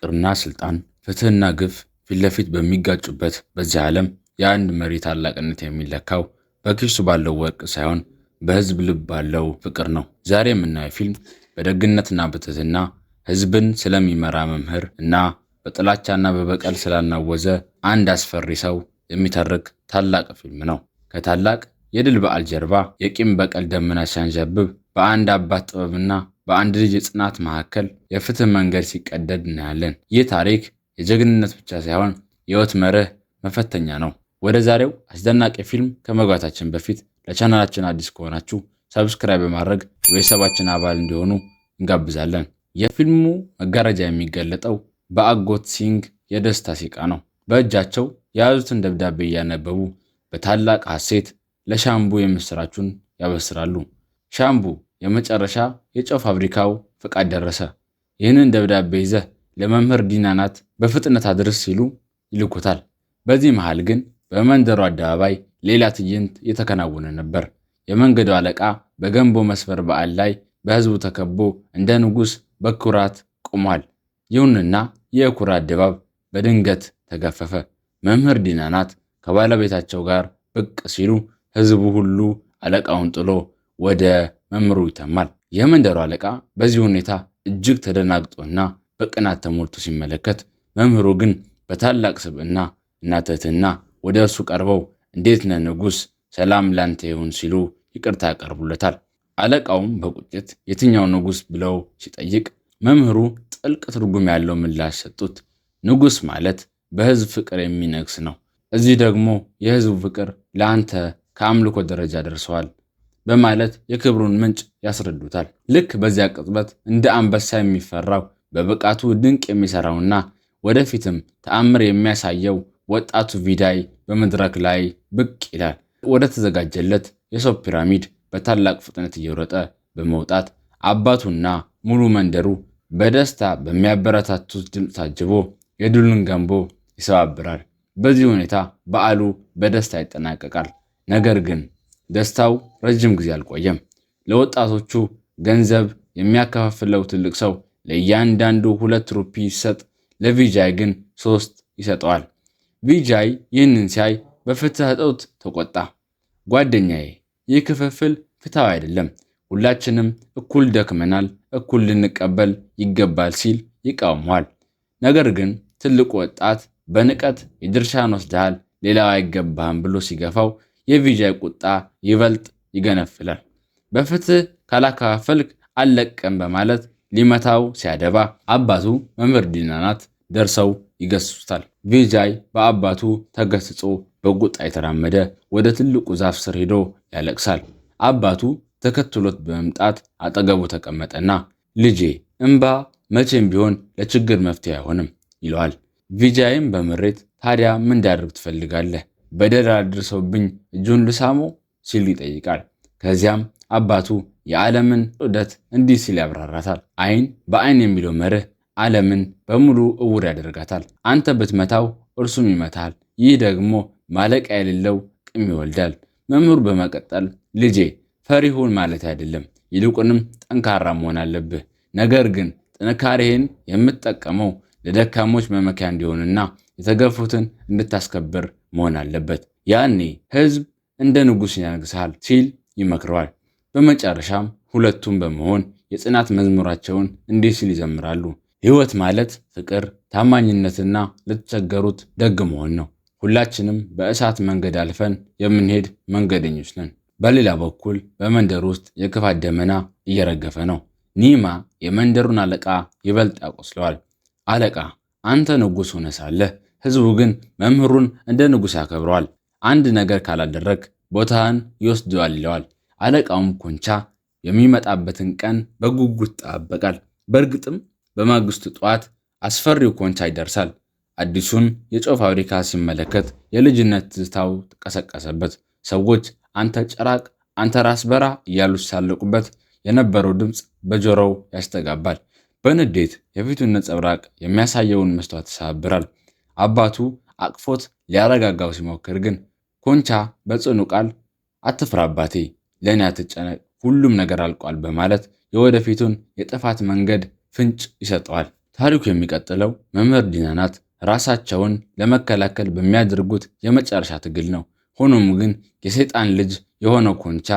ፍቅርና ስልጣን፣ ፍትህና ግፍ ፊት ለፊት በሚጋጩበት በዚህ ዓለም የአንድ መሪ ታላቅነት የሚለካው በኪሱ ባለው ወርቅ ሳይሆን በህዝብ ልብ ባለው ፍቅር ነው። ዛሬ የምናየው ፊልም በደግነትና በትህትና ህዝብን ስለሚመራ መምህር እና በጥላቻና በበቀል ስላናወዘ አንድ አስፈሪ ሰው የሚተርክ ታላቅ ፊልም ነው። ከታላቅ የድል በዓል ጀርባ የቂም በቀል ደመና ሲያንዣብብ፣ በአንድ አባት ጥበብና በአንድ ልጅ ጽናት መካከል የፍትህ መንገድ ሲቀደድ እናያለን። ይህ ታሪክ የጀግንነት ብቻ ሳይሆን የህይወት መርህ መፈተኛ ነው። ወደ ዛሬው አስደናቂ ፊልም ከመግባታችን በፊት ለቻናላችን አዲስ ከሆናችሁ ሰብስክራይብ በማድረግ የቤተሰባችን አባል እንዲሆኑ እንጋብዛለን። የፊልሙ መጋረጃ የሚገለጠው በአጎት ሲንግ የደስታ ሲቃ ነው። በእጃቸው የያዙትን ደብዳቤ እያነበቡ በታላቅ ሐሴት ለሻምቡ የምስራቹን ያበስራሉ። ሻምቡ የመጨረሻ የጨው ፋብሪካው ፈቃድ ደረሰ። ይህንን ደብዳቤ ይዘህ ለመምህር ዲናናት በፍጥነት አድርስ ሲሉ ይልኩታል። በዚህ መሃል ግን በመንደሩ አደባባይ ሌላ ትዕይንት እየተከናወነ ነበር። የመንገዱ አለቃ በገንቦ መስፈር በዓል ላይ በህዝቡ ተከቦ እንደ ንጉሥ በኩራት ቆሟል። ይሁንና የኩራት ድባብ በድንገት ተገፈፈ። መምህር ዲናናት ከባለቤታቸው ጋር ብቅ ሲሉ ህዝቡ ሁሉ አለቃውን ጥሎ ወደ መምህሩ ይተማል። የመንደሩ አለቃ በዚህ ሁኔታ እጅግ ተደናግጦና በቅናት ተሞልቶ ሲመለከት፣ መምህሩ ግን በታላቅ ስብዕና እና ትህትና ወደ እርሱ ቀርበው እንዴት ነህ ንጉሥ፣ ሰላም ላንተ ይሁን ሲሉ ይቅርታ ያቀርቡለታል። አለቃውም በቁጭት የትኛው ንጉሥ ብለው ሲጠይቅ፣ መምህሩ ጥልቅ ትርጉም ያለው ምላሽ ሰጡት። ንጉሥ ማለት በህዝብ ፍቅር የሚነግስ ነው። እዚህ ደግሞ የህዝቡ ፍቅር ለአንተ ከአምልኮ ደረጃ ደርሰዋል በማለት የክብሩን ምንጭ ያስረዱታል። ልክ በዚያ ቅጽበት እንደ አንበሳ የሚፈራው በብቃቱ ድንቅ የሚሰራውና ወደፊትም ተአምር የሚያሳየው ወጣቱ ቪዳይ በመድረክ ላይ ብቅ ይላል። ወደ ተዘጋጀለት የሰው ፒራሚድ በታላቅ ፍጥነት እየሮጠ በመውጣት አባቱና ሙሉ መንደሩ በደስታ በሚያበረታቱት ድምፅ ታጅቦ የድሉን ገንቦ ይሰባብራል። በዚህ ሁኔታ በዓሉ በደስታ ይጠናቀቃል። ነገር ግን ደስታው ረጅም ጊዜ አልቆየም። ለወጣቶቹ ገንዘብ የሚያከፋፍለው ትልቅ ሰው ለእያንዳንዱ 2 ሩፒ ሲሰጥ፣ ለቪጃይ ግን 3 ይሰጠዋል። ቪጃይ ይህንን ሲያይ በፍትህ እጦት ተቆጣ። ጓደኛዬ፣ ይህ ክፍፍል ፍትሃዊ አይደለም። ሁላችንም እኩል ደክመናል፣ እኩል ልንቀበል ይገባል ሲል ይቃወመዋል። ነገር ግን ትልቁ ወጣት በንቀት የድርሻን ወስደሃል፣ ሌላው አይገባህም ብሎ ሲገፋው የቪጃይ ቁጣ ይበልጥ ይገነፍላል። በፍትህ ካላከፋፈልክ አልለቅም በማለት ሊመታው ሲያደባ አባቱ መምህር ዲናናት ደርሰው ይገስጹታል። ቪጃይ በአባቱ ተገስጾ በቁጣ የተራመደ ወደ ትልቁ ዛፍ ስር ሄዶ ያለቅሳል። አባቱ ተከትሎት በመምጣት አጠገቡ ተቀመጠና ልጄ፣ እንባ መቼም ቢሆን ለችግር መፍትሄ አይሆንም ይለዋል። ቪጃይም በምሬት ታዲያ ምን እንዳደርግ ትፈልጋለህ? በደል አድርሰውብኝ እጁን ልሳሞ ሲል ይጠይቃል። ከዚያም አባቱ የዓለምን ዑደት እንዲህ ሲል ያብራራታል። አይን በአይን የሚለው መርህ ዓለምን በሙሉ እውር ያደርጋታል። አንተ ብትመታው እርሱም ይመታል። ይህ ደግሞ ማለቂያ የሌለው ቂም ይወልዳል። መምህሩ በመቀጠል ልጄ፣ ፈሪ ሁን ማለት አይደለም፣ ይልቁንም ጠንካራ መሆን አለብህ። ነገር ግን ጥንካሬህን የምትጠቀመው ለደካሞች መመኪያ እንዲሆንና የተገፉትን እንድታስከብር መሆን አለበት። ያኔ ህዝብ እንደ ንጉሥ ያነግስሃል ሲል ይመክረዋል። በመጨረሻም ሁለቱም በመሆን የጽናት መዝሙራቸውን እንዲህ ሲል ይዘምራሉ። ሕይወት ማለት ፍቅር፣ ታማኝነትና ለተቸገሩት ደግ መሆን ነው። ሁላችንም በእሳት መንገድ አልፈን የምንሄድ መንገደኞች ነን። በሌላ በኩል በመንደር ውስጥ የክፋት ደመና እየረገፈ ነው። ኒማ የመንደሩን አለቃ ይበልጥ ያቆስለዋል። አለቃ፣ አንተ ንጉሥ ሆነ ሳለህ ህዝቡ ግን መምህሩን እንደ ንጉሥ ያከብረዋል። አንድ ነገር ካላደረግ ቦታህን ይወስደዋል ይለዋል። አለቃውም ኮንቻ የሚመጣበትን ቀን በጉጉት ይጠባበቃል። በእርግጥም በማግስቱ ጠዋት አስፈሪው ኮንቻ ይደርሳል። አዲሱን የጨው ፋብሪካ ሲመለከት የልጅነት ትዝታው ተቀሰቀሰበት። ሰዎች አንተ ጨራቅ፣ አንተ ራስ በራ እያሉ ሲሳለቁበት የነበረው ድምፅ በጆሮው ያስተጋባል። በንዴት የፊቱን ነጸብራቅ የሚያሳየውን መስታወት ይሰባብራል። አባቱ አቅፎት ሊያረጋጋው ሲሞክር ግን ኮንቻ በጽኑ ቃል አትፍራ አባቴ፣ ለእኔ አትጨነቅ፣ ሁሉም ነገር አልቋል በማለት የወደፊቱን የጥፋት መንገድ ፍንጭ ይሰጠዋል። ታሪኩ የሚቀጥለው መምህር ዲና ናት ራሳቸውን ለመከላከል በሚያደርጉት የመጨረሻ ትግል ነው። ሆኖም ግን የሰይጣን ልጅ የሆነው ኮንቻ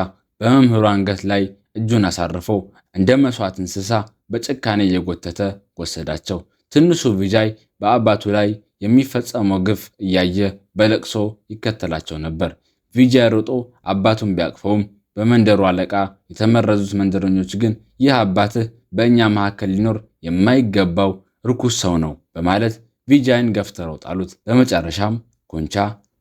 በመምህሩ አንገት ላይ እጁን አሳርፎ እንደ መስዋዕት እንስሳ በጭካኔ እየጎተተ ወሰዳቸው። ትንሹ ቪጃይ በአባቱ ላይ የሚፈጸመው ግፍ እያየ በለቅሶ ይከተላቸው ነበር። ቪጃይ ሮጦ አባቱን ቢያቅፈውም በመንደሩ አለቃ የተመረዙት መንደረኞች ግን ይህ አባትህ በእኛ መካከል ሊኖር የማይገባው ርኩስ ሰው ነው በማለት ቪጃይን ገፍትረው ጣሉት። በመጨረሻም ኮንቻ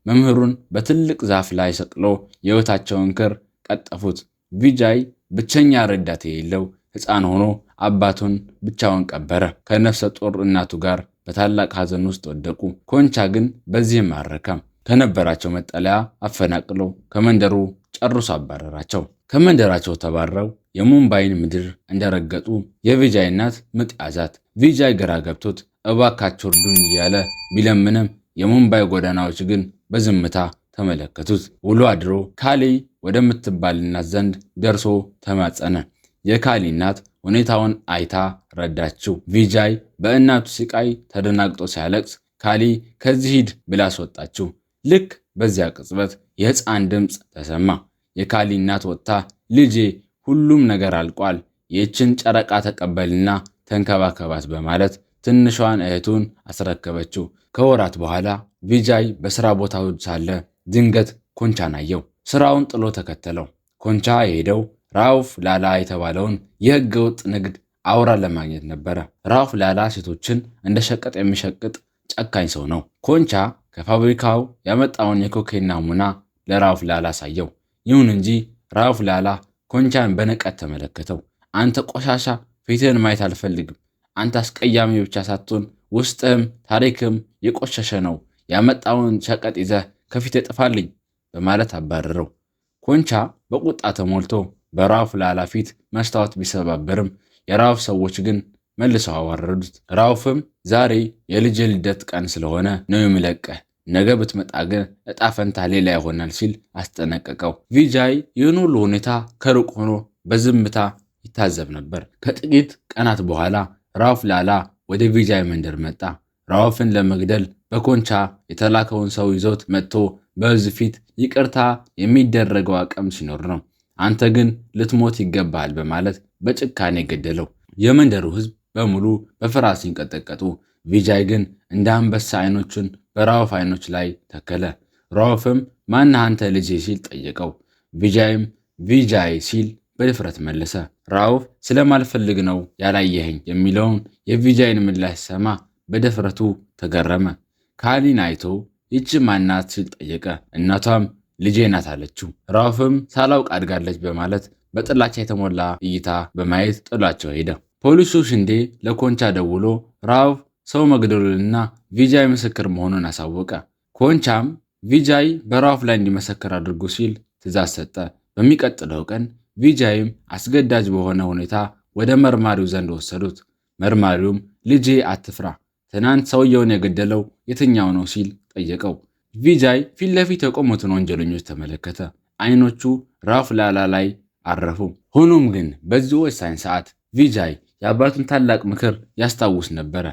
መምህሩን በትልቅ ዛፍ ላይ ሰቅሎ የሕይወታቸውን ክር ቀጠፉት። ቪጃይ ብቸኛ ረዳት የሌለው ሕፃን ሆኖ አባቱን ብቻውን ቀበረ። ከነፍሰ ጡር እናቱ ጋር በታላቅ ሐዘን ውስጥ ወደቁ። ኮንቻ ግን በዚህም አልረካም። ከነበራቸው መጠለያ አፈናቅሎ ከመንደሩ ጨርሶ አባረራቸው። ከመንደራቸው ተባረው የሙምባይን ምድር እንደረገጡ የቪጃይ እናት ምጥ ያዛት። ቪጃይ ግራ ገብቶት እባካችሁ እርዱኝ እያለ ቢለምንም የሙምባይ ጎዳናዎች ግን በዝምታ ተመለከቱት። ውሎ አድሮ ካሊ ወደምትባል እናት ዘንድ ደርሶ ተማጸነ። የካሊ እናት ሁኔታውን አይታ ረዳችው። ቪጃይ በእናቱ ስቃይ ተደናግጦ ሲያለቅስ ካሊ ከዚህ ሂድ ብላ አስወጣችው። ልክ በዚያ ቅጽበት የሕፃን ድምፅ ተሰማ። የካሊ እናት ወጥታ ልጄ ሁሉም ነገር አልቋል፣ ይህችን ጨረቃ ተቀበልና ተንከባከባት በማለት ትንሿን እህቱን አስረከበችው። ከወራት በኋላ ቪጃይ በሥራ ቦታው ሳለ ድንገት ኮንቻን አየው። ስራውን ጥሎ ተከተለው። ኮንቻ የሄደው ራውፍ ላላ የተባለውን የሕገ ወጥ ንግድ አውራ ለማግኘት ነበረ። ራውፍ ላላ ሴቶችን እንደ ሸቀጥ የሚሸቅጥ ጨካኝ ሰው ነው። ኮንቻ ከፋብሪካው ያመጣውን የኮኬን ናሙና ለራውፍ ላላ አሳየው። ይሁን እንጂ ራውፍ ላላ ኮንቻን በንቀት ተመለከተው። አንተ ቆሻሻ፣ ፊትህን ማየት አልፈልግም። አንተ አስቀያሚ ብቻ ሳትሆን ውስጥህም ታሪክም የቆሸሸ ነው። ያመጣውን ሸቀጥ ይዘህ ከፊት ጥፋልኝ በማለት አባረረው። ኮንቻ በቁጣ ተሞልቶ በራውፍ ላላ ፊት መስታወት ቢሰባበርም የራውፍ ሰዎች ግን መልሰው አዋረዱት። ራውፍም ዛሬ የልጅ ልደት ቀን ስለሆነ ነው የሚለቀህ፣ ነገ ብትመጣ ግን እጣ ፈንታ ሌላ ይሆናል ሲል አስጠነቀቀው። ቪጃይ ይህን ሁሉ ሁኔታ ከሩቅ ሆኖ በዝምታ ይታዘብ ነበር። ከጥቂት ቀናት በኋላ ራውፍ ላላ ወደ ቪጃይ መንደር መጣ። ራውፍን ለመግደል በኮንቻ የተላከውን ሰው ይዞት መጥቶ በሕዝብ ፊት ይቅርታ የሚደረገው አቅም ሲኖር ነው። አንተ ግን ልትሞት ይገባሃል በማለት በጭካኔ ገደለው። የመንደሩ ሕዝብ በሙሉ በፍርሃት ሲንቀጠቀጡ፣ ቪጃይ ግን እንደ አንበሳ አይኖቹን በራውፍ አይኖች ላይ ተከለ። ራውፍም ማነህ አንተ ልጄ ሲል ጠየቀው። ቪጃይም ቪጃይ ሲል በድፍረት መለሰ። ራውፍ ስለማልፈልግ ነው ያላየኸኝ የሚለውን የቪጃይን ምላሽ ሰማ። በድፍረቱ ተገረመ። ካሊን አይቶ ይቺ ማናት ሲል ጠየቀ። እናቷም ልጄ ናት አለችው። ራውፍም ሳላውቅ አድጋለች በማለት በጥላቻ የተሞላ እይታ በማየት ጥሏቸው ሄደ። ፖሊሱ ሽንዴ ለኮንቻ ደውሎ ራውፍ ሰው መግደሉንና ቪጃይ ምስክር መሆኑን አሳወቀ። ኮንቻም ቪጃይ በራውፍ ላይ እንዲመሰክር አድርጎ ሲል ትእዛዝ ሰጠ። በሚቀጥለው ቀን ቪጃይም አስገዳጅ በሆነ ሁኔታ ወደ መርማሪው ዘንድ ወሰዱት። መርማሪውም ልጄ አትፍራ፣ ትናንት ሰውየውን የገደለው የትኛው ነው ሲል ጠየቀው። ቪጃይ ፊት ለፊት የቆሙትን ወንጀለኞች ተመለከተ። አይኖቹ ራውፍ ላላ ላይ አረፉ። ሆኖም ግን በዚህ ወሳኝ ሰዓት ቪጃይ የአባቱን ታላቅ ምክር ያስታውስ ነበረ።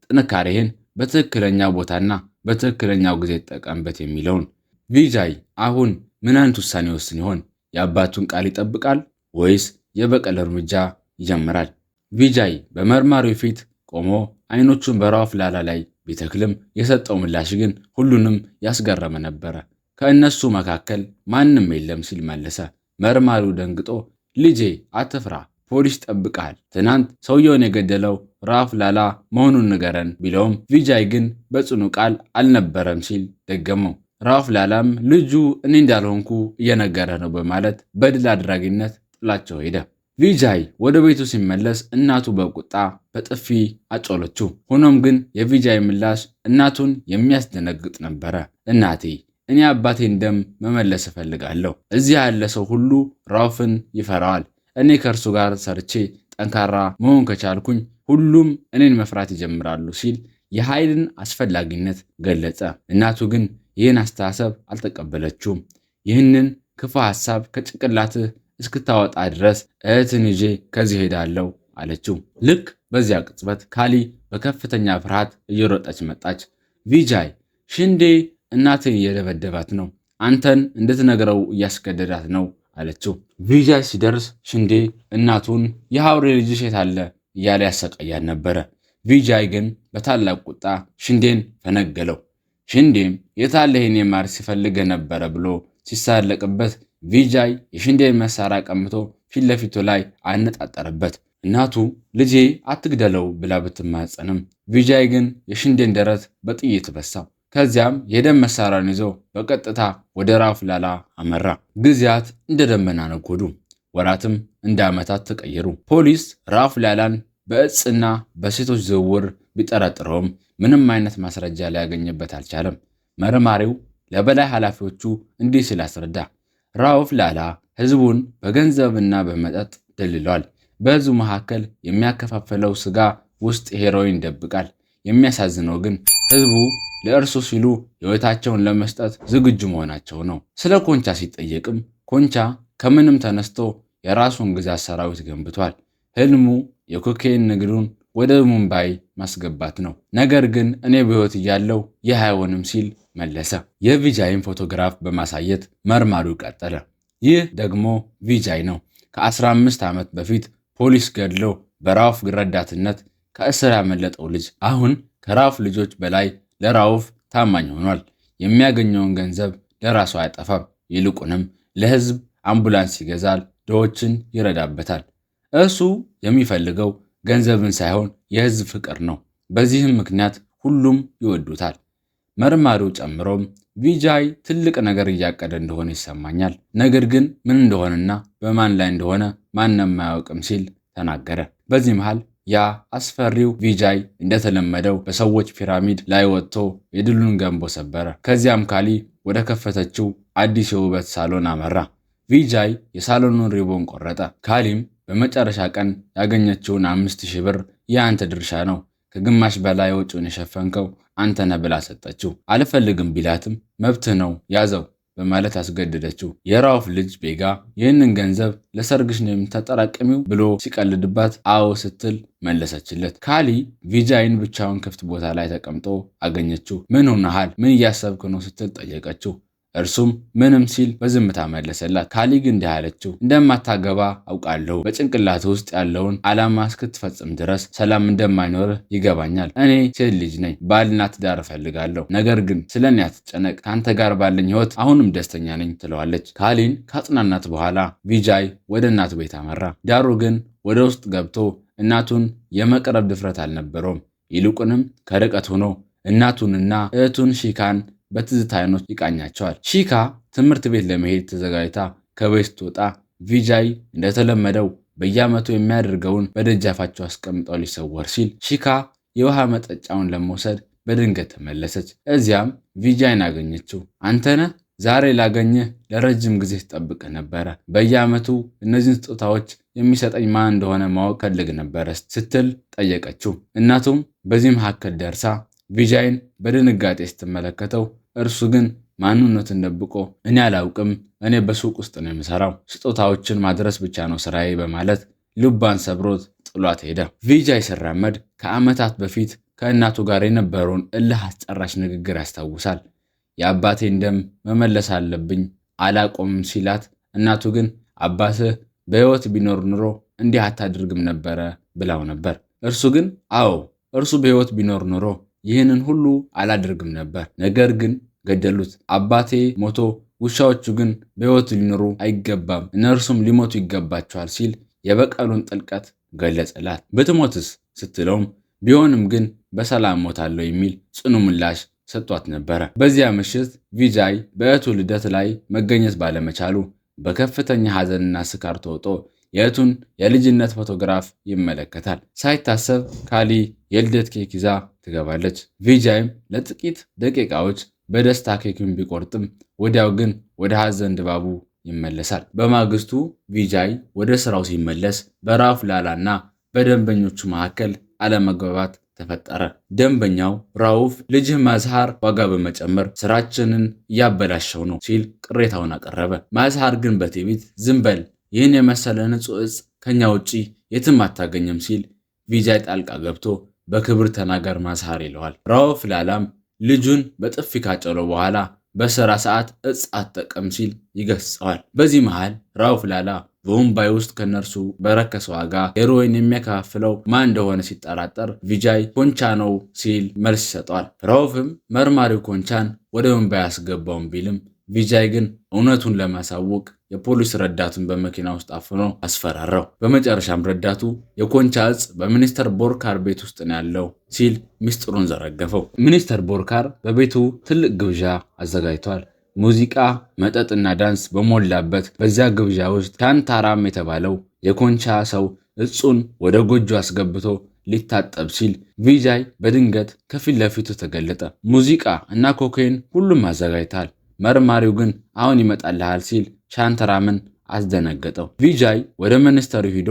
ጥንካሬህን በትክክለኛ ቦታና በትክክለኛው ጊዜ ተጠቀምበት የሚለውን። ቪጃይ አሁን ምን አይነት ውሳኔ ወስን ይሆን? የአባቱን ቃል ይጠብቃል ወይስ የበቀል እርምጃ ይጀምራል? ቪጃይ በመርማሪው ፊት ቆሞ አይኖቹን በራውፍ ላላ ላይ ቢተክልም የሰጠው ምላሽ ግን ሁሉንም ያስገረመ ነበረ። ከእነሱ መካከል ማንም የለም ሲል መለሰ። መርማሪው ደንግጦ ልጄ አትፍራ፣ ፖሊስ ጠብቀሃል፣ ትናንት ሰውየውን የገደለው ራውፍ ላላ መሆኑን ንገረን ቢለውም ቪጃይ ግን በጽኑ ቃል አልነበረም ሲል ደገመው። ራውፍ ላላም ልጁ እኔ እንዳልሆንኩ እየነገረ ነው በማለት በድል አድራጊነት ጥላቸው ሄደ። ቪጃይ ወደ ቤቱ ሲመለስ እናቱ በቁጣ በጥፊ አጮለችው። ሆኖም ግን የቪጃይ ምላሽ እናቱን የሚያስደነግጥ ነበረ። እናቴ፣ እኔ አባቴን ደም መመለስ እፈልጋለሁ። እዚህ ያለ ሰው ሁሉ ራውፍን ይፈራዋል። እኔ ከእርሱ ጋር ሰርቼ ጠንካራ መሆን ከቻልኩኝ ሁሉም እኔን መፍራት ይጀምራሉ ሲል የኃይልን አስፈላጊነት ገለጸ። እናቱ ግን ይህን አስተሳሰብ አልተቀበለችውም። ይህንን ክፉ ሐሳብ ከጭንቅላትህ እስክታወጣ ድረስ እህትን ይዤ ከዚህ ሄዳለሁ አለችው። ልክ በዚያ ቅጽበት ካሊ በከፍተኛ ፍርሃት እየሮጠች መጣች። ቪጃይ ሽንዴ እናትን እየደበደባት ነው፣ አንተን እንድትነግረው እያስገደዳት ነው አለችው። ቪጃይ ሲደርስ ሽንዴ እናቱን የሐውሬ ልጅሽ የት አለ እያለ ያሰቃያት ነበረ። ቪጃይ ግን በታላቅ ቁጣ ሽንዴን ፈነገለው። ሽንዴም የታለ ይሄን ማር ሲፈልግህ ነበረ ብሎ ሲሳለቅበት ቪጃይ የሽንዴን መሳሪያ ቀምቶ ፊት ለፊቱ ላይ አነጣጠረበት። እናቱ ልጄ አትግደለው ብላ ብትማጸንም ቪጃይ ግን የሽንዴን ደረት በጥይት በሳው። ከዚያም የደም መሳሪያን ይዞ በቀጥታ ወደ ራውፍ ላላ አመራ። ጊዜያት እንደ ደመና ነጎዱ፣ ወራትም እንደ ዓመታት ተቀየሩ። ፖሊስ ራውፍ ላላን በእጽና በሴቶች ዝውውር ቢጠረጥረውም ምንም አይነት ማስረጃ ሊያገኝበት አልቻለም። መርማሪው ለበላይ ኃላፊዎቹ እንዲህ ሲል አስረዳ። ራውፍ ላላ ህዝቡን በገንዘብና በመጠጥ ደልሏል። በህዝቡ መካከል የሚያከፋፍለው ስጋ ውስጥ ሄሮይን ይደብቃል። የሚያሳዝነው ግን ህዝቡ ለእርሱ ሲሉ ህይወታቸውን ለመስጠት ዝግጁ መሆናቸው ነው። ስለ ኮንቻ ሲጠየቅም ኮንቻ ከምንም ተነስቶ የራሱን ግዛት ሰራዊት ገንብቷል። ህልሙ የኮኬን ንግዱን ወደ ሙምባይ ማስገባት ነው። ነገር ግን እኔ በህይወት እያለው ይህ አይሆንም ሲል መለሰ። የቪጃይን ፎቶግራፍ በማሳየት መርማሪው ቀጠለ። ይህ ደግሞ ቪጃይ ነው። ከ15 ዓመት በፊት ፖሊስ ገድሎ በራውፍ ረዳትነት ከእስር ያመለጠው ልጅ አሁን ከራውፍ ልጆች በላይ ለራውፍ ታማኝ ሆኗል። የሚያገኘውን ገንዘብ ለራሱ አያጠፋም። ይልቁንም ለህዝብ አምቡላንስ ይገዛል፣ ድሆችን ይረዳበታል። እሱ የሚፈልገው ገንዘብን ሳይሆን የህዝብ ፍቅር ነው። በዚህም ምክንያት ሁሉም ይወዱታል። መርማሪው ጨምሮም ቪጃይ ትልቅ ነገር እያቀደ እንደሆነ ይሰማኛል፣ ነገር ግን ምን እንደሆነና በማን ላይ እንደሆነ ማንም አያውቅም ሲል ተናገረ። በዚህ መሃል ያ አስፈሪው ቪጃይ እንደተለመደው በሰዎች ፒራሚድ ላይ ወጥቶ የድሉን ገንቦ ሰበረ። ከዚያም ካሊ ወደ ከፈተችው አዲስ የውበት ሳሎን አመራ። ቪጃይ የሳሎኑን ሪቦን ቆረጠ። ካሊም በመጨረሻ ቀን ያገኘችውን 5000 ብር የአንተ ድርሻ ነው፣ ከግማሽ በላይ ወጪውን የሸፈንከው አንተ ነህ ብላ ሰጠችው። አልፈልግም ቢላትም መብትህ ነው ያዘው በማለት አስገደደችው። የራውፍ ልጅ ቤጋ ይህንን ገንዘብ ለሰርግሽ ነው የምታጠራቅሚው ብሎ ሲቀልድባት አዎ ስትል መለሰችለት። ካሊ ቪጃይን ብቻውን ክፍት ቦታ ላይ ተቀምጦ አገኘችው። ምን ሆነሃል? ምን እያሰብክ ነው ስትል ጠየቀችው። እርሱም ምንም ሲል በዝምታ መለሰላት። ካሊ ግን እንዲህ አለችው፣ እንደማታገባ አውቃለሁ። በጭንቅላት ውስጥ ያለውን ዓላማ እስክትፈጽም ድረስ ሰላም እንደማይኖርህ ይገባኛል። እኔ ሴት ልጅ ነኝ፣ ባልና ትዳር እፈልጋለሁ። ነገር ግን ስለኔ አትጨነቅ፣ ከአንተ ጋር ባለኝ ህይወት አሁንም ደስተኛ ነኝ ትለዋለች። ካሊን ካጽናናት በኋላ ቪጃይ ወደ እናቱ ቤት አመራ። ዳሩ ግን ወደ ውስጥ ገብቶ እናቱን የመቅረብ ድፍረት አልነበረውም። ይልቁንም ከርቀት ሆኖ እናቱንና እህቱን ሺካን በትዝታ አይኖች ይቃኛቸዋል። ሺካ ትምህርት ቤት ለመሄድ ተዘጋጅታ ከቤት ስትወጣ ቪጃይ እንደተለመደው በየዓመቱ የሚያደርገውን በደጃፋቸው አስቀምጠው ሊሰወር ሲል ሺካ የውሃ መጠጫውን ለመውሰድ በድንገት ተመለሰች። እዚያም ቪጃይን አገኘችው። አንተነህ ዛሬ ላገኘህ ለረጅም ጊዜ ትጠብቅህ ነበረ። በየዓመቱ እነዚህን ስጦታዎች የሚሰጠኝ ማን እንደሆነ ማወቅ ፈልግ ነበረ ስትል ጠየቀችው። እናቱም በዚህ መካከል ደርሳ ቪጃይን በድንጋጤ ስትመለከተው እርሱ ግን ማንነቱን ደብቆ እኔ አላውቅም፣ እኔ በሱቅ ውስጥ ነው የምሰራው፣ ስጦታዎችን ማድረስ ብቻ ነው ስራዬ በማለት ልቧን ሰብሮት ጥሏት ሄደ። ቪጃይ ሲራመድ ከዓመታት በፊት ከእናቱ ጋር የነበረውን እልህ አስጨራሽ ንግግር ያስታውሳል። የአባቴን ደም መመለስ አለብኝ አላቆምም ሲላት፣ እናቱ ግን አባትህ በሕይወት ቢኖር ኑሮ እንዲህ አታድርግም ነበረ ብላው ነበር። እርሱ ግን አዎ እርሱ በሕይወት ቢኖር ኑሮ ይህንን ሁሉ አላደርግም ነበር፣ ነገር ግን ገደሉት። አባቴ ሞቶ ውሻዎቹ ግን በሕይወት ሊኖሩ አይገባም፣ እነርሱም ሊሞቱ ይገባቸዋል ሲል የበቀሉን ጥልቀት ገለጸላት። ብትሞትስ ስትለውም ቢሆንም ግን በሰላም ሞታለሁ የሚል ጽኑ ምላሽ ሰጥቷት ነበረ። በዚያ ምሽት ቪጃይ በእህቱ ልደት ላይ መገኘት ባለመቻሉ በከፍተኛ ሐዘንና ስካር ተውጦ የእህቱን የልጅነት ፎቶግራፍ ይመለከታል። ሳይታሰብ ካሊ የልደት ኬክ ይዛ ትገባለች። ቪጃይም ለጥቂት ደቂቃዎች በደስታ ኬክን ቢቆርጥም ወዲያው ግን ወደ ሐዘን ድባቡ ይመለሳል። በማግስቱ ቪጃይ ወደ ስራው ሲመለስ በራውፍ ላላና በደንበኞቹ መካከል አለመግባባት ተፈጠረ። ደንበኛው ራውፍ ልጅህ ማዝሃር ዋጋ በመጨመር ስራችንን እያበላሸው ነው ሲል ቅሬታውን አቀረበ። ማዝሃር ግን በትዕቢት ዝም በል፣ ይህን የመሰለ ንጹህ ዕፅ ከኛ ውጪ የትም አታገኝም ሲል ቪጃይ ጣልቃ ገብቶ በክብር ተናገር ማዝሃር ይለዋል። ራውፍ ላላም ልጁን በጥፊ ካጨለው በኋላ በሥራ ሰዓት እጽ አትጠቀም ሲል ይገስጸዋል። በዚህ መሃል ራውፍ ላላ በሙምባይ ውስጥ ከነርሱ በረከሰ ዋጋ ሄሮይን የሚያከፋፍለው ማን እንደሆነ ሲጠራጠር ቪጃይ ኮንቻ ነው ሲል መልስ ይሰጠዋል። ራውፍም መርማሪው ኮንቻን ወደ ሙምባይ አስገባውን ቢልም ቪጃይ ግን እውነቱን ለማሳወቅ የፖሊስ ረዳቱን በመኪና ውስጥ አፍኖ አስፈራራው። በመጨረሻም ረዳቱ የኮንቻ እጽ በሚኒስተር ቦርካር ቤት ውስጥ ነው ያለው ሲል ሚስጥሩን ዘረገፈው። ሚኒስተር ቦርካር በቤቱ ትልቅ ግብዣ አዘጋጅቷል። ሙዚቃ፣ መጠጥና ዳንስ በሞላበት በዚያ ግብዣ ውስጥ ሻንታራም የተባለው የኮንቻ ሰው እጹን ወደ ጎጆ አስገብቶ ሊታጠብ ሲል ቪጃይ በድንገት ከፊት ለፊቱ ተገለጠ። ሙዚቃ እና ኮኬን ሁሉም አዘጋጅቷል። መርማሪው ግን አሁን ይመጣልሃል ሲል ሻንታራምን አስደነገጠው። ቪጃይ ወደ ሚኒስተሩ ሂዶ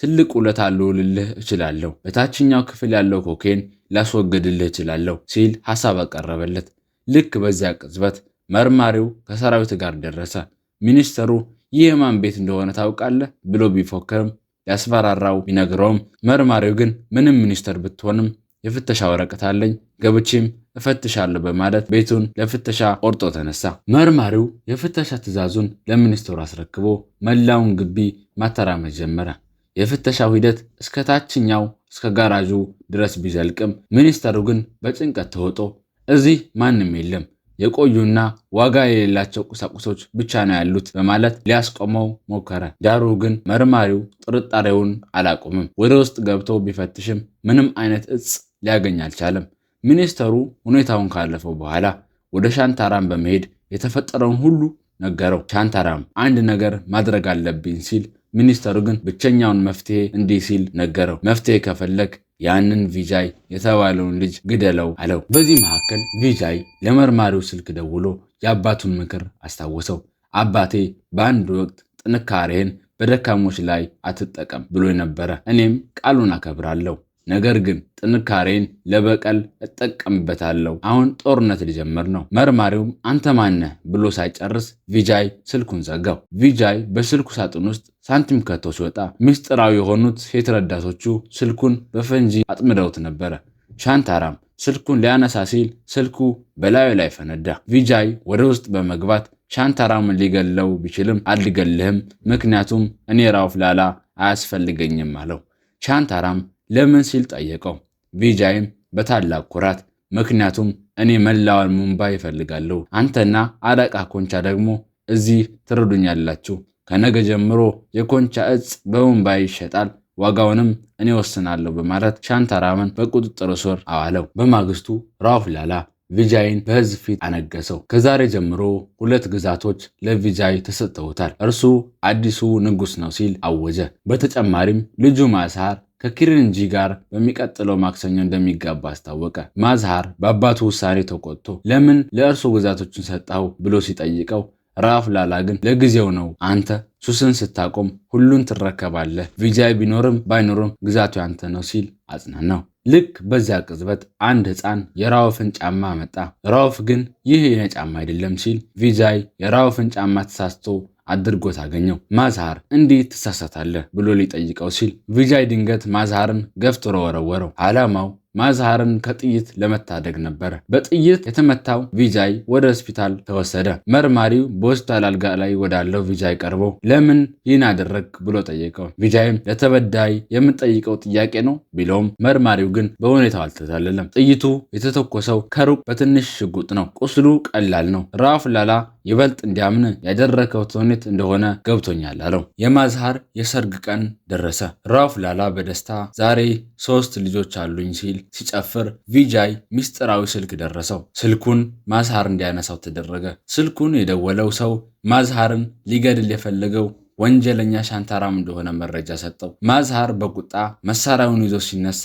ትልቅ ውለታ ልውልልህ እችላለሁ፣ በታችኛው ክፍል ያለው ኮኬን ላስወግድልህ እችላለሁ ሲል ሐሳብ አቀረበለት። ልክ በዚያ ቅጽበት መርማሪው ከሰራዊት ጋር ደረሰ። ሚኒስተሩ ይህ የማን ቤት እንደሆነ ታውቃለህ ብሎ ቢፎክርም ያስፈራራው ቢነግረውም መርማሪው ግን ምንም ሚኒስተር ብትሆንም የፍተሻ ወረቀት አለኝ ገብቼም እፈትሻለሁ በማለት ቤቱን ለፍተሻ ቆርጦ ተነሳ። መርማሪው የፍተሻ ትዕዛዙን ለሚኒስተሩ አስረክቦ መላውን ግቢ ማተራመስ ጀመረ። የፍተሻው ሂደት እስከ ታችኛው እስከ ጋራዡ ድረስ ቢዘልቅም ሚኒስተሩ ግን በጭንቀት ተውጦ እዚህ ማንም የለም፣ የቆዩና ዋጋ የሌላቸው ቁሳቁሶች ብቻ ነው ያሉት በማለት ሊያስቆመው ሞከረ። ዳሩ ግን መርማሪው ጥርጣሬውን አላቆምም። ወደ ውስጥ ገብቶ ቢፈትሽም ምንም አይነት እጽ ሊያገኝ አልቻለም። ሚኒስተሩ ሁኔታውን ካለፈው በኋላ ወደ ሻንታራም በመሄድ የተፈጠረውን ሁሉ ነገረው። ሻንታራም አንድ ነገር ማድረግ አለብኝ ሲል፣ ሚኒስተሩ ግን ብቸኛውን መፍትሄ እንዲህ ሲል ነገረው። መፍትሄ ከፈለግ ያንን ቪጃይ የተባለውን ልጅ ግደለው አለው። በዚህ መካከል ቪጃይ ለመርማሪው ስልክ ደውሎ የአባቱን ምክር አስታወሰው። አባቴ በአንድ ወቅት ጥንካሬህን በደካሞች ላይ አትጠቀም ብሎ ነበረ። እኔም ቃሉን አከብራለሁ፣ ነገር ግን ጥንካሬን ለበቀል እጠቀምበታለሁ። አሁን ጦርነት ሊጀምር ነው። መርማሪውም አንተ ማነህ ብሎ ሳይጨርስ ቪጃይ ስልኩን ዘጋው። ቪጃይ በስልኩ ሳጥን ውስጥ ሳንቲም ከቶ ሲወጣ ምስጢራዊ የሆኑት ሴት ረዳቶቹ ስልኩን በፈንጂ አጥምደውት ነበረ። ሻንታራም ስልኩን ሊያነሳ ሲል ስልኩ በላዩ ላይ ፈነዳ። ቪጃይ ወደ ውስጥ በመግባት ሻንታራምን ሊገለው ቢችልም አልገልህም፣ ምክንያቱም እኔ ራውፍ ላላ አያስፈልገኝም አለው። ሻንታራም ለምን ሲል ጠየቀው። ቪጃይም በታላቅ ኩራት ምክንያቱም እኔ መላዋን ሙምባይ እፈልጋለሁ፣ አንተና አለቃ ኮንቻ ደግሞ እዚህ ትረዱኛላችሁ። ከነገ ጀምሮ የኮንቻ እጽ በሙምባይ ይሸጣል፣ ዋጋውንም እኔ ወስናለሁ በማለት ሻንታራምን በቁጥጥር ስር አዋለው። በማግስቱ ራውፍ ላላ ቪጃይን በሕዝብ ፊት አነገሰው። ከዛሬ ጀምሮ 2 ግዛቶች ለቪጃይ ተሰጥተውታል፣ እርሱ አዲሱ ንጉሥ ነው ሲል አወጀ። በተጨማሪም ልጁ ማዝሃር ከኪሪንጂ ጋር በሚቀጥለው ማክሰኞ እንደሚጋባ አስታወቀ። ማዝሃር በአባቱ ውሳኔ ተቆጥቶ ለምን ለእርሱ ግዛቶችን ሰጠው ብሎ ሲጠይቀው ራውፍ ላላ ግን ለጊዜው ነው፣ አንተ ሱስን ስታቆም ሁሉን ትረከባለህ፣ ቪጃይ ቢኖርም ባይኖርም ግዛቱ ያንተ ነው ሲል አጽናናው። ልክ በዚያ ቅጽበት አንድ ሕፃን የራውፍን ጫማ መጣ። ራውፍ ግን ይህ የኔ ጫማ አይደለም ሲል ቪጃይ የራውፍን ጫማ ተሳስቶ አድርጎት አገኘው። ማዝሃር እንዴት ትሳሳታለህ ብሎ ሊጠይቀው ሲል ቪጃይ ድንገት ማዝሃርን ገፍትሮ ወረወረው። ዓላማው ማዝሃርን ከጥይት ለመታደግ ነበረ። በጥይት የተመታው ቪጃይ ወደ ሆስፒታል ተወሰደ። መርማሪው በሆስፒታል አልጋ ላይ ወዳለው ቪጃይ ቀርቦ ለምን ይህን አደረግ ብሎ ጠየቀው። ቪጃይም ለተበዳይ የምንጠይቀው ጥያቄ ነው ቢለውም መርማሪው ግን በሁኔታው አልተታለለም። ጥይቱ የተተኮሰው ከሩቅ በትንሽ ሽጉጥ ነው። ቁስሉ ቀላል ነው። ራውፍ ላላ ይበልጥ እንዲያምን ያደረከው ተውኔት እንደሆነ ገብቶኛል አለው። የማዝሃር የሰርግ ቀን ደረሰ። ራውፍ ላላ በደስታ ዛሬ 3 ልጆች አሉኝ ሲል ሲጨፍር ቪጃይ ምስጢራዊ ስልክ ደረሰው። ስልኩን ማዝሃር እንዲያነሳው ተደረገ። ስልኩን የደወለው ሰው ማዝሃርን ሊገድል የፈለገው ወንጀለኛ ሻንታራም እንደሆነ መረጃ ሰጠው። ማዝሃር በቁጣ መሳሪያውን ይዞ ሲነሳ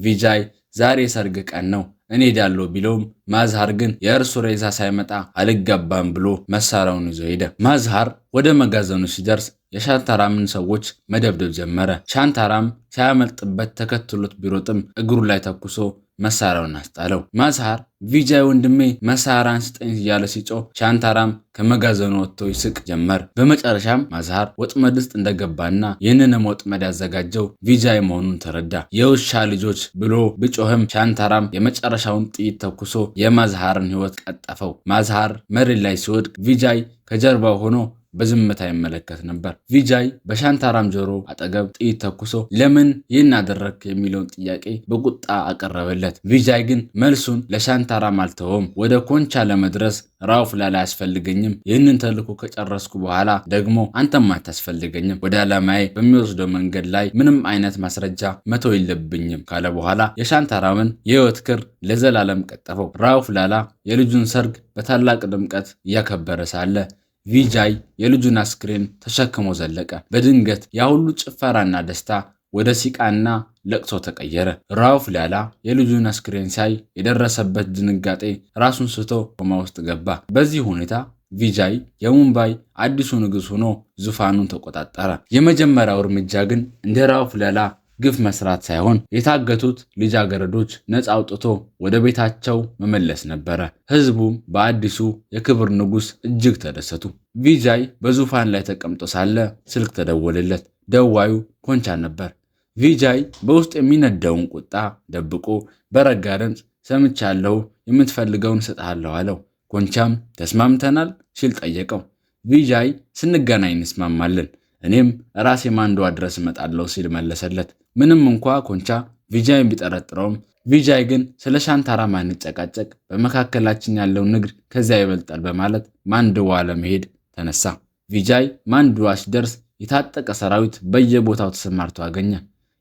ቪጃይ ዛሬ የሰርግ ቀን ነው እኔ ሄዳለሁ ቢለውም ማዝሃር ግን የእርሱ ሬሳ ሳይመጣ አልገባም ብሎ መሳሪያውን ይዞ ሄደ። ማዝሃር ወደ መጋዘኑ ሲደርስ የሻንታራምን ሰዎች መደብደብ ጀመረ። ሻንታራም ሳያመልጥበት ተከትሎት ቢሮጥም እግሩ ላይ ተኩሶ መሳሪያውን አስጣለው። ማዝሃር ቪጃይ ወንድሜ መሳሪያን ስጠኝ እያለ ሲጮህ ሻንታራም ከመጋዘኑ ወጥቶ ይስቅ ጀመር። በመጨረሻም ማዝሃር ወጥመድ ውስጥ እንደገባና ይህንንም ወጥመድ ያዘጋጀው ቪጃይ መሆኑን ተረዳ። የውሻ ልጆች ብሎ ቢጮህም ሻንታራም የመጨረሻውን ጥይት ተኩሶ የማዝሃርን ሕይወት ቀጠፈው። ማዝሃር መሬት ላይ ሲወድቅ ቪጃይ ከጀርባው ሆኖ በዝምታ ይመለከት ነበር። ቪጃይ በሻንታራም ጆሮ አጠገብ ጥይት ተኩሶ ለምን ይህን አደረግክ የሚለውን ጥያቄ በቁጣ አቀረበለት። ቪጃይ ግን መልሱን ለሻንታራም አልተወም። ወደ ኮንቻ ለመድረስ ራውፍ ላላ አያስፈልገኝም፣ ይህንን ተልዕኮ ከጨረስኩ በኋላ ደግሞ አንተም አታስፈልገኝም፣ ወደ ዓላማዬ በሚወስደው መንገድ ላይ ምንም አይነት ማስረጃ መተው የለብኝም ካለ በኋላ የሻንታራምን የህይወት ክር ለዘላለም ቀጠፈው። ራውፍ ላላ የልጁን ሰርግ በታላቅ ድምቀት እያከበረ ሳለ ቪጃይ የልጁን አስክሬን ተሸክሞ ዘለቀ። በድንገት ያ ሁሉ ጭፈራና ደስታ ወደ ሲቃና ለቅሶ ተቀየረ። ራውፍ ላላ የልጁን አስክሬን ሲያይ የደረሰበት ድንጋጤ ራሱን ስቶ ኮማ ውስጥ ገባ። በዚህ ሁኔታ ቪጃይ የሙምባይ አዲሱ ንጉሥ ሆኖ ዙፋኑን ተቆጣጠረ። የመጀመሪያው እርምጃ ግን እንደ ራውፍ ላላ ግፍ መስራት ሳይሆን የታገቱት ልጃገረዶች ነፃ አውጥቶ ወደ ቤታቸው መመለስ ነበረ። ህዝቡም በአዲሱ የክብር ንጉሥ እጅግ ተደሰቱ። ቪጃይ በዙፋን ላይ ተቀምጦ ሳለ ስልክ ተደወለለት። ደዋዩ ኮንቻ ነበር። ቪጃይ በውስጥ የሚነደውን ቁጣ ደብቆ በረጋ ድምፅ ሰምቻለሁ፣ የምትፈልገውን እሰጥሃለሁ አለው። ኮንቻም ተስማምተናል ሲል ጠየቀው። ቪጃይ ስንገናኝ እንስማማለን፣ እኔም ራሴ ማንዷ ድረስ እመጣለሁ ሲል መለሰለት። ምንም እንኳ ኮንቻ ቪጃይን ቢጠረጥረውም ቪጃይ ግን ስለ ሻንታራ ማንጨቃጨቅ፣ በመካከላችን ያለው ንግድ ከዚያ ይበልጣል በማለት ማንድዋ ለመሄድ ተነሳ። ቪጃይ ማንድዋ ሲደርስ የታጠቀ ሰራዊት በየቦታው ተሰማርቶ አገኘ።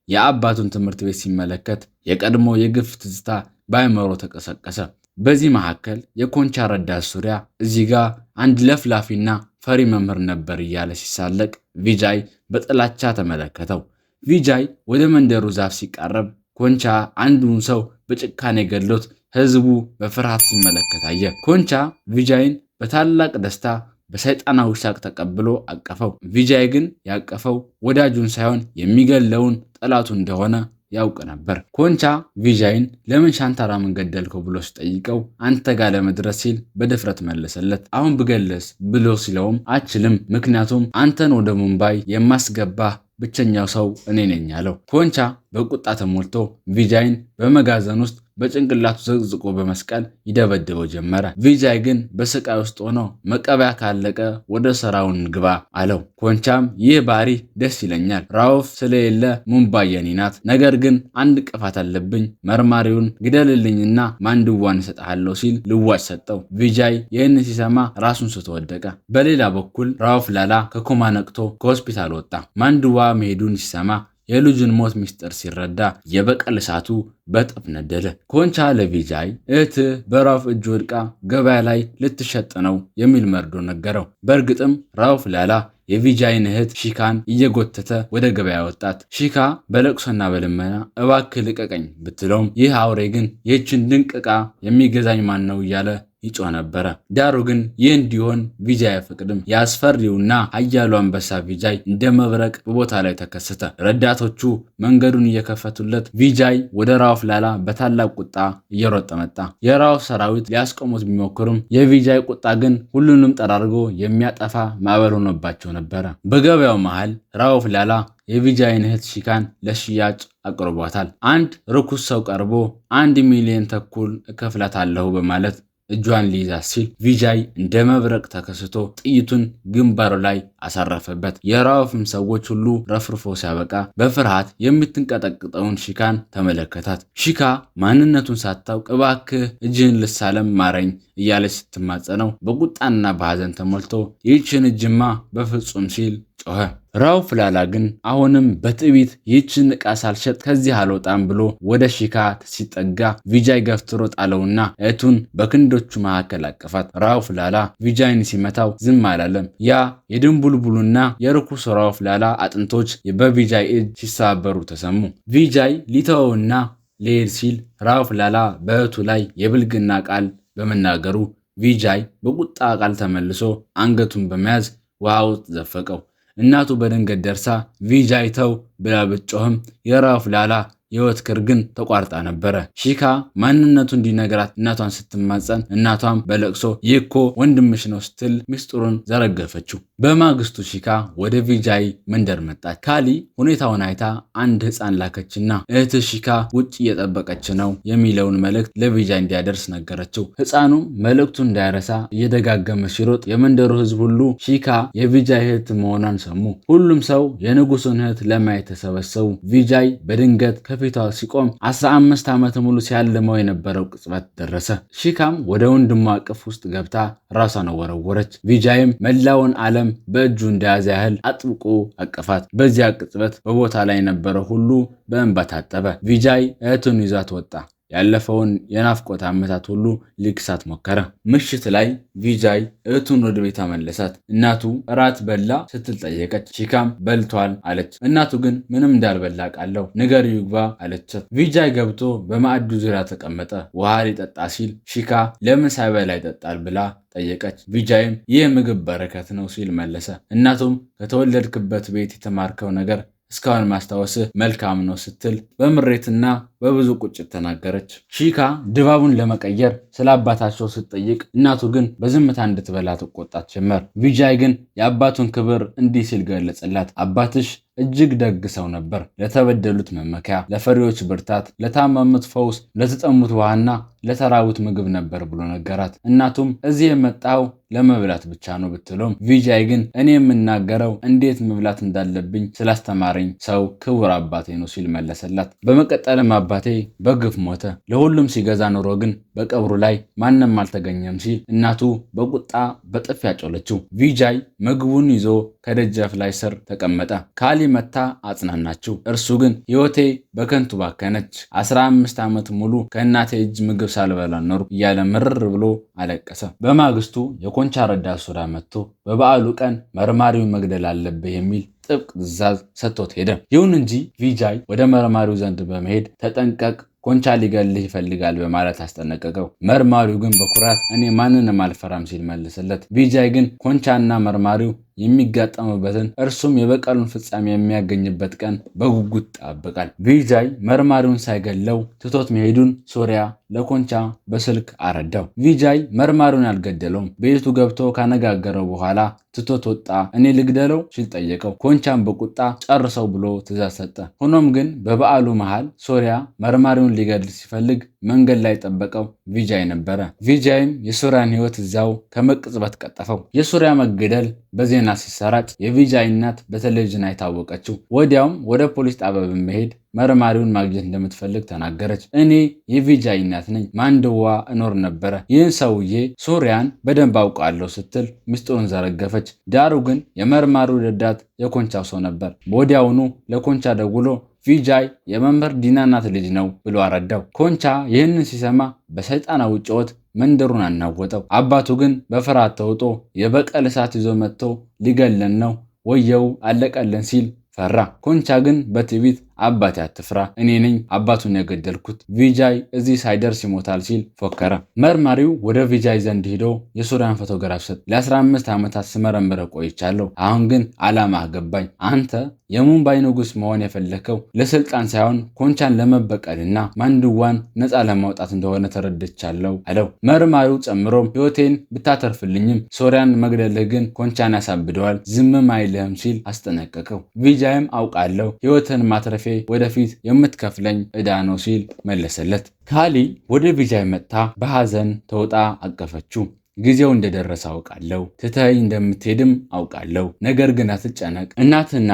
የአባቱን ትምህርት ቤት ሲመለከት የቀድሞ የግፍ ትዝታ በአእምሮ ተቀሰቀሰ። በዚህ መካከል የኮንቻ ረዳት ሱሪያ እዚህ ጋር አንድ ለፍላፊና ፈሪ መምህር ነበር እያለ ሲሳለቅ ቪጃይ በጥላቻ ተመለከተው። ቪጃይ ወደ መንደሩ ዛፍ ሲቃረብ ኮንቻ አንዱን ሰው በጭካኔ ገድሎት ህዝቡ በፍርሃት ሲመለከት አየ። ኮንቻ ቪጃይን በታላቅ ደስታ በሰይጣናዊ ሳቅ ተቀብሎ አቀፈው። ቪጃይ ግን ያቀፈው ወዳጁን ሳይሆን የሚገለውን ጠላቱ እንደሆነ ያውቅ ነበር። ኮንቻ ቪጃይን ለምን ሻንታራምን ገደልከው ብሎ ሲጠይቀው አንተ ጋር ለመድረስ ሲል በድፍረት መለሰለት። አሁን ብገለስ ብሎ ሲለውም አችልም፣ ምክንያቱም አንተን ወደ ሙምባይ የማስገባ ብቸኛው ሰው እኔ ነኝ አለው። ኮንቻ በቁጣ ተሞልቶ ቪጃይን በመጋዘን ውስጥ በጭንቅላቱ ዘቅዝቆ በመስቀል ይደበድበው ጀመረ። ቪጃይ ግን በስቃይ ውስጥ ሆኖ መቀበያ ካለቀ ወደ ስራውን ግባ አለው። ኮንቻም ይህ ባህሪ ደስ ይለኛል፣ ራውፍ ስለሌለ ሙምባይ የኔ ናት፣ ነገር ግን አንድ ቅፋት አለብኝ፣ መርማሪውን ግደልልኝና ማንድዋን እሰጥሃለሁ ሲል ልዋጭ ሰጠው። ቪጃይ ይህን ሲሰማ ራሱን ስቶ ወደቀ። በሌላ በኩል ራውፍ ላላ ከኮማ ነቅቶ ከሆስፒታል ወጣ። ማንድዋ መሄዱን ሲሰማ የልጁን ሞት ሚስጥር ሲረዳ የበቀል እሳቱ በጥፍ ነደደ። ኮንቻ ለቪጃይ እህትህ በራውፍ እጅ ወድቃ ገበያ ላይ ልትሸጥ ነው የሚል መርዶ ነገረው። በእርግጥም ራውፍ ላላ የቪጃይን እህት ሺካን እየጎተተ ወደ ገበያ ወጣት። ሺካ በለቅሶና በልመና እባክህ ልቀቀኝ ብትለውም ይህ አውሬ ግን ይህችን ድንቅ ዕቃ የሚገዛኝ ማን ነው እያለ ይጮህ ነበረ። ዳሩ ግን ይህ እንዲሆን ቪጃይ አይፈቅድም። የአስፈሪውና ኃያሉ አንበሳ ቪጃይ እንደ መብረቅ በቦታ ላይ ተከሰተ። ረዳቶቹ መንገዱን እየከፈቱለት ቪጃይ ወደ ራውፍ ላላ በታላቅ ቁጣ እየሮጠ መጣ። የራውፍ ሰራዊት ሊያስቆሙት ቢሞክሩም የቪጃይ ቁጣ ግን ሁሉንም ጠራርጎ የሚያጠፋ ማዕበል ሆኖባቸው ነበረ። በገበያው መሃል ራውፍ ላላ የቪጃይን እህት ሺካን ለሽያጭ አቅርቧታል። አንድ ርኩስ ሰው ቀርቦ 1 ሚሊዮን ተኩል እከፍላታለሁ በማለት እጇን ሊይዛት ሲል ቪጃይ እንደ መብረቅ ተከስቶ ጥይቱን ግንባሩ ላይ አሳረፈበት። የራውፍም ሰዎች ሁሉ ረፍርፎ ሲያበቃ በፍርሃት የምትንቀጠቅጠውን ሺካን ተመለከታት። ሺካ ማንነቱን ሳታውቅ እባክህ እጅህን ልሳለም ማረኝ እያለች ስትማጸነው በቁጣና በሐዘን ተሞልቶ ይህችን እጅማ በፍጹም ሲል ጮኸ። ራውፍ ላላ ግን አሁንም በትዕቢት ይህችን ዕቃ ሳልሸጥ ከዚህ አልወጣም ብሎ ወደ ሺካ ሲጠጋ ቪጃይ ገፍትሮ ጣለውና እህቱን በክንዶቹ መካከል አቀፋት። ራውፍ ላላ ቪጃይን ሲመታው ዝም አላለም። ያ የድንቡልቡሉና የርኩስ ራውፍ ላላ አጥንቶች በቪጃይ እጅ ሲሰባበሩ ተሰሙ። ቪጃይ ሊተወውና ሊሄድ ሲል ራውፍ ላላ በእህቱ ላይ የብልግና ቃል በመናገሩ ቪጃይ በቁጣ ቃል ተመልሶ አንገቱን በመያዝ ውሃ ውስጥ ዘፈቀው። እናቱ በድንገት ደርሳ ቪጃይ ተው ብላ ብትጮህም የራውፍ ላላ የህይወት ክር ግን ተቋርጣ ነበረ። ሺካ ማንነቱ እንዲነግራት እናቷን ስትማጸን እናቷም በለቅሶ ይህ እኮ ወንድምሽ ነው ስትል ሚስጥሩን ዘረገፈችው። በማግስቱ ሺካ ወደ ቪጃይ መንደር መጣች። ካሊ ሁኔታውን አይታ አንድ ህፃን ላከችና እህት ሺካ ውጭ እየጠበቀች ነው የሚለውን መልእክት ለቪጃይ እንዲያደርስ ነገረችው። ህፃኑም መልእክቱን እንዳይረሳ እየደጋገመ ሲሮጥ የመንደሩ ህዝብ ሁሉ ሺካ የቪጃይ እህት መሆኗን ሰሙ። ሁሉም ሰው የንጉሱን እህት ለማየት ተሰበሰቡ። ቪጃይ በድንገት ከፊቷ ሲቆም 15 ዓመት ሙሉ ሲያልመው የነበረው ቅጽበት ደረሰ። ሺካም ወደ ወንድሟ እቅፍ ውስጥ ገብታ ራሷን ወረወረች። ቪጃይም መላውን ዓለም በእጁ እንደያዘ ያህል አጥብቆ አቀፋት። በዚያ ቅጽበት በቦታ ላይ የነበረው ሁሉ በእንባ ታጠበ። ቪጃይ እህቱን ይዟት ወጣ። ያለፈውን የናፍቆት ዓመታት ሁሉ ሊክሳት ሞከረ። ምሽት ላይ ቪጃይ እህቱን ወደ ቤቷ መለሳት። እናቱ እራት በላ ስትል ጠየቀች። ሺካም በልቷል አለች። እናቱ ግን ምንም እንዳልበላ ቃለው ንገሪው ይግባ አለቻት። ቪጃይ ገብቶ በማዕዱ ዙሪያ ተቀመጠ። ውሃ ሊጠጣ ሲል ሺካ ለምን ሳይበላ ይጠጣል ብላ ጠየቀች። ቪጃይም ይህ ምግብ በረከት ነው ሲል መለሰ። እናቱም ከተወለድክበት ቤት የተማርከው ነገር እስካሁን ማስታወስህ መልካም ነው ስትል በምሬትና በብዙ ቁጭት ተናገረች። ሺካ ድባቡን ለመቀየር ስለ አባታቸው ስትጠይቅ እናቱ ግን በዝምታ እንድትበላ ትቆጣት ጀመር። ቪጃይ ግን የአባቱን ክብር እንዲህ ሲል ገለጸላት። አባትሽ እጅግ ደግ ሰው ነበር። ለተበደሉት መመኪያ፣ ለፈሪዎች ብርታት፣ ለታመሙት ፈውስ፣ ለተጠሙት ውሃና ለተራቡት ምግብ ነበር ብሎ ነገራት። እናቱም እዚህ የመጣው ለመብላት ብቻ ነው ብትሎም ቪጃይ ግን እኔ የምናገረው እንዴት መብላት እንዳለብኝ ስላስተማረኝ ሰው ክቡር አባቴ ነው ሲል መለሰላት። በመቀጠልም አባቴ በግፍ ሞተ፣ ለሁሉም ሲገዛ ኑሮ ግን በቀብሩ ላይ ማንም አልተገኘም ሲል እናቱ በቁጣ በጥፊ ያጮለችው። ቪጃይ ምግቡን ይዞ ከደጃፍ ላይ ስር ተቀመጠ። ካሊ መታ አጽናናችው። እርሱ ግን ሕይወቴ በከንቱ ባከነች፣ 15 ዓመት ሙሉ ከእናቴ እጅ ምግብ ሳልበላ ኖሩ እያለ ምርር ብሎ አለቀሰ። በማግስቱ የኮንቻ ረዳት ሶዳ መጥቶ በበዓሉ ቀን መርማሪውን መግደል አለብህ የሚል ጥብቅ ትዕዛዝ ሰጥቶት ሄደ። ይሁን እንጂ ቪጃይ ወደ መርማሪው ዘንድ በመሄድ ተጠንቀቅ፣ ኮንቻ ሊገልህ ይፈልጋል በማለት አስጠነቀቀው። መርማሪው ግን በኩራት እኔ ማንንም አልፈራም ሲል መለሰለት። ቪጃይ ግን ኮንቻና መርማሪው የሚጋጠሙበትን እርሱም የበቀሉን ፍጻሜ የሚያገኝበት ቀን በጉጉት ይጠብቃል። ቪጃይ መርማሪውን ሳይገለው ትቶት መሄዱን ሶሪያ ለኮንቻ በስልክ አረዳው። ቪጃይ መርማሪውን አልገደለውም። ቤቱ ገብቶ ካነጋገረው በኋላ ትቶት ወጣ። እኔ ልግደለው ሲል ጠየቀው። ኮንቻን በቁጣ ጨርሰው ብሎ ትእዛዝ ሰጠ። ሆኖም ግን በበዓሉ መሃል ሶሪያ መርማሪውን ሊገድል ሲፈልግ መንገድ ላይ ጠበቀው ቪጃይ ነበረ። ቪጃይም የሶሪያን ሕይወት እዛው ከመቅጽበት ቀጠፈው። የሶሪያ መገደል በዜና ሲሰራጭ የቪጃይ እናት በቴሌቪዥን አይታወቀችው። ወዲያውም ወደ ፖሊስ ጣቢያ በመሄድ መርማሪውን ማግኘት እንደምትፈልግ ተናገረች። እኔ የቪጃይ እናት ነኝ፣ ማንድዋ እኖር ነበረ። ይህን ሰውዬ ሶሪያን በደንብ አውቃለሁ ስትል ምስጢሩን ዘረገፈች። ዳሩ ግን የመርማሪው ረዳት የኮንቻው ሰው ነበር። ወዲያውኑ ለኮንቻ ደውሎ ቪጃይ የመምህር ዲና እናት ልጅ ነው ብሎ አረዳው። ኮንቻ ይህንን ሲሰማ በሰይጣናዊ ጩኸት መንደሩን አናወጠው። አባቱ ግን በፍርሃት ተውጦ የበቀል እሳት ይዞ መጥቶ ሊገለን ነው፣ ወየው አለቀለን ሲል ፈራ። ኮንቻ ግን በትዕቢት አባቴ አትፍራ፣ እኔ ነኝ አባቱን የገደልኩት፣ ቪጃይ እዚህ ሳይደርስ ይሞታል ሲል ፎከረ። መርማሪው ወደ ቪጃይ ዘንድ ሄዶ የሶሪያን ፎቶግራፍ ሰጥ። ለ15 ዓመታት ስመረምረ ቆይቻለሁ። አሁን ግን ዓላማህ ገባኝ። አንተ የሙምባይ ንጉሥ መሆን የፈለከው ለስልጣን ሳይሆን ኮንቻን ለመበቀልና ማንድዋን ነፃ ለማውጣት እንደሆነ ተረድቻለሁ አለው። መርማሪው ጨምሮም ሕይወቴን ብታተርፍልኝም ሶሪያን መግደልህ ግን ኮንቻን ያሳብደዋል፣ ዝምም አይልህም ሲል አስጠነቀቀው። ቪጃይም አውቃለሁ ሕይወትን ማትረፍ ወደፊት የምትከፍለኝ ዕዳ ነው ሲል መለሰለት። ካሊ ወደ ቪጃይ መጥታ በሐዘን ተውጣ አቀፈችው። ጊዜው እንደደረሰ አውቃለሁ፣ ትተኸኝ እንደምትሄድም አውቃለሁ። ነገር ግን አትጨነቅ፣ እናትን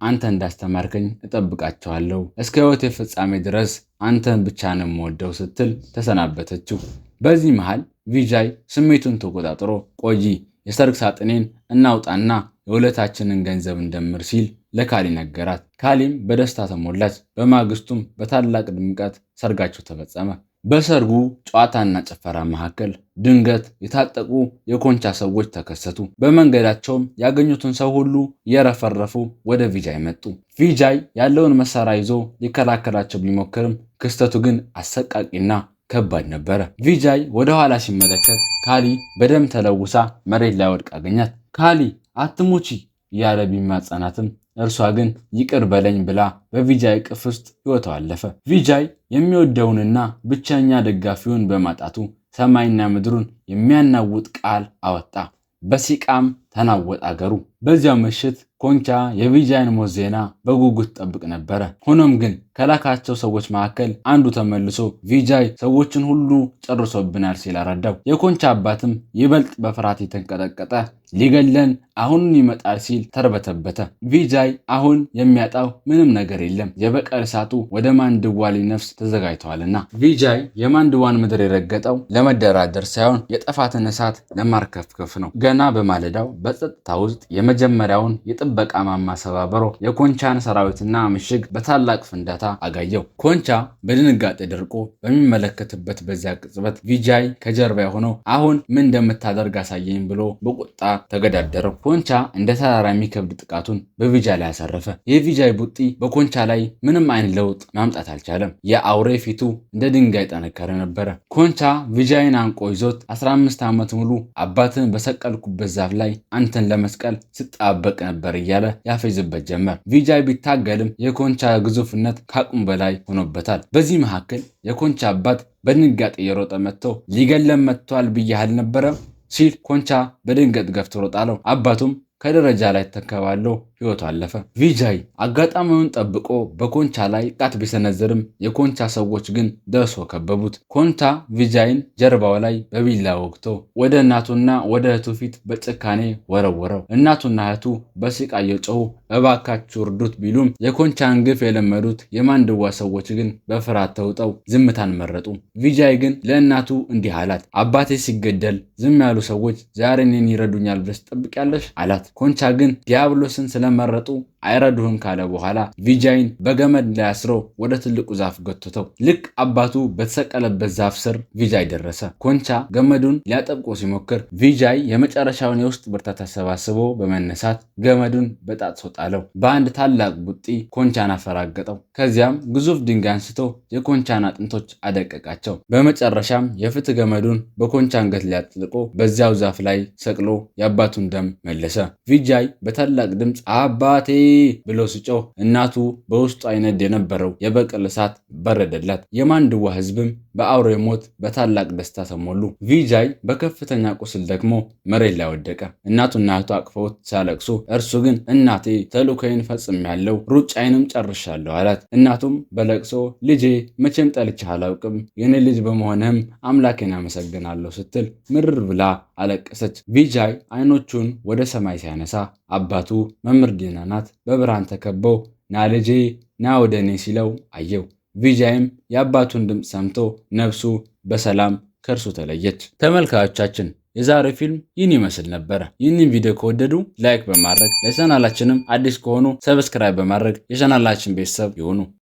አንተ እንዳስተማርከኝ እጠብቃቸዋለሁ። እስከ ሕይወቴ ፍጻሜ ድረስ አንተን ብቻ ነው የምወደው ስትል ተሰናበተችው። በዚህ መሃል ቪጃይ ስሜቱን ተቆጣጥሮ ቆይ የሰርግ ሳጥኔን እናውጣና የሁለታችንን ገንዘብ እንደምር ሲል ለካሊ ነገራት። ካሊም በደስታ ተሞላች። በማግስቱም በታላቅ ድምቀት ሰርጋቸው ተፈጸመ። በሰርጉ ጨዋታና ጭፈራ መካከል ድንገት የታጠቁ የኮንቻ ሰዎች ተከሰቱ። በመንገዳቸውም ያገኙትን ሰው ሁሉ እየረፈረፉ ወደ ቪጃይ መጡ። ቪጃይ ያለውን መሳሪያ ይዞ ሊከላከላቸው ቢሞክርም ክስተቱ ግን አሰቃቂና ከባድ ነበረ። ቪጃይ ወደ ኋላ ሲመለከት ካሊ በደም ተለውሳ መሬት ላይ ወድቃ አገኛት። ካሊ አትሙቺ እያለ ቢማጸናትም እርሷ ግን ይቅር በለኝ ብላ በቪጃይ እቅፍ ውስጥ ሕይወቷ አለፈ። ቪጃይ የሚወደውንና ብቸኛ ደጋፊውን በማጣቱ ሰማይና ምድሩን የሚያናውጥ ቃል አወጣ። በሲቃም ተናወጠ አገሩ። በዚያው ምሽት ኮንቻ የቪጃይን ሞት ዜና በጉጉት ጠብቅ ነበረ። ሆኖም ግን ከላካቸው ሰዎች መካከል አንዱ ተመልሶ ቪጃይ ሰዎችን ሁሉ ጨርሶብናል ሲል አረዳው። የኮንቻ አባትም ይበልጥ በፍርሃት የተንቀጠቀጠ ሊገለን አሁኑን ይመጣል ሲል ተርበተበተ። ቪጃይ አሁን የሚያጣው ምንም ነገር የለም፣ የበቀል እሳቱ ወደ ማንድዋ ሊነፍስ ተዘጋጅተዋልና። ቪጃይ የማንድዋን ምድር የረገጠው ለመደራደር ሳይሆን የጥፋትን እሳት ለማርከፍከፍ ነው። ገና በማለዳው በጸጥታ ውስጥ የመጀመሪያውን የጥበቃ ማማ ሰባበሮ የኮንቻን ሰራዊትና ምሽግ በታላቅ ፍንዳታ አጋየው። ኮንቻ በድንጋጤ ደርቆ በሚመለከትበት በዚያ ቅጽበት ቪጃይ ከጀርባ የሆነው አሁን ምን እንደምታደርግ አሳየኝ ብሎ በቁጣ ተገዳደረው። ኮንቻ እንደ ተራራ የሚከብድ ጥቃቱን በቪጃይ ላይ አሳረፈ። የቪጃይ ቡጢ በኮንቻ ላይ ምንም አይነት ለውጥ ማምጣት አልቻለም። የአውሬ ፊቱ እንደ ድንጋይ ጠነከረ ነበረ። ኮንቻ ቪጃይን አንቆ ይዞት 15 ዓመት ሙሉ አባትን በሰቀልኩበት ዛፍ ላይ አንተን ለመስቀል ስጣበቅ ነበር እያለ ያፌዝበት ጀመር። ቪጃይ ቢታገልም የኮንቻ ግዙፍነት ከአቅሙ በላይ ሆኖበታል። በዚህ መካከል የኮንቻ አባት በድንጋጤ እየሮጠ መጥቶ ሊገለም መጥቷል ብዬህ አልነበረም ሲል ኮንቻ በድንገት ገፍትሮ ጣለው። አባቱም ከደረጃ ላይ ተንከባሎ ሕይወቱ አለፈ። ቪጃይ አጋጣሚውን ጠብቆ በኮንቻ ላይ ጥቃት ቢሰነዝርም የኮንቻ ሰዎች ግን ደርሶ ከበቡት። ኮንቻ ቪጃይን ጀርባው ላይ በቢላ ወግቶ ወደ እናቱና ወደ እህቱ ፊት በጭካኔ ወረወረው። እናቱና እህቱ በሲቃ እየጮሁ እባካችሁ እርዱት ቢሉም የኮንቻን ግፍ የለመዱት የማንድዋ ሰዎች ግን በፍርሃት ተውጠው ዝምታን መረጡ። ቪጃይ ግን ለእናቱ እንዲህ አላት፣ አባቴ ሲገደል ዝም ያሉ ሰዎች ዛሬ እኔን ይረዱኛል ብለሽ ትጠብቂያለሽ አላት። ኮንቻ ግን ዲያብሎስን ስለመረጡ አይረዱህም ካለ በኋላ ቪጃይን በገመድ ላይ አስሮ ወደ ትልቁ ዛፍ ጎተተው። ልክ አባቱ በተሰቀለበት ዛፍ ስር ቪጃይ ደረሰ። ኮንቻ ገመዱን ሊያጠብቆ ሲሞክር ቪጃይ የመጨረሻውን የውስጥ ብርታት አሰባስቦ በመነሳት ገመዱን በጣጥሶ ጣለው። በአንድ ታላቅ ቡጢ ኮንቻን አፈራገጠው። ከዚያም ግዙፍ ድንጋይ አንስቶ የኮንቻን አጥንቶች አደቀቃቸው። በመጨረሻም የፍትህ ገመዱን በኮንቻ አንገት ላይ አጥልቆ በዚያው ዛፍ ላይ ሰቅሎ የአባቱን ደም መለሰ። ቪጃይ በታላቅ ድምፅ አባቴ ብሎ ሲጮህ እናቱ በውስጡ አይነድ የነበረው የበቀል እሳት በረደላት። የማንድዋ ሕዝብም በአውሬ ሞት በታላቅ ደስታ ተሞሉ። ቪጃይ በከፍተኛ ቁስል ደግሞ መሬት ላይ ወደቀ። እናቱና እህቱ አቅፈውት ሲያለቅሱ፣ እርሱ ግን እናቴ ተልእኮዬን ፈጽሜያለሁ፣ ሩጫዬንም ጨርሻለሁ አላት። እናቱም በለቅሶ ልጄ መቼም ጠልቼህ አላውቅም፣ የኔ ልጅ በመሆንህም አምላኬን አመሰግናለሁ ስትል ምርር ብላ አለቀሰች። ቪጃይ አይኖቹን ወደ ሰማይ ሲያነሳ አባቱ መምህር ዲናናት በብርሃን ተከበው ና ልጄ ና ወደ እኔ ሲለው አየው። ቪጃይም የአባቱን ድምፅ ሰምቶ ነፍሱ በሰላም ከእርሱ ተለየች። ተመልካዮቻችን የዛሬው ፊልም ይህን ይመስል ነበረ። ይህንን ቪዲዮ ከወደዱ ላይክ በማድረግ ለቻናላችንም አዲስ ከሆኑ ሰብስክራይብ በማድረግ የቻናላችን ቤተሰብ ይሁኑ።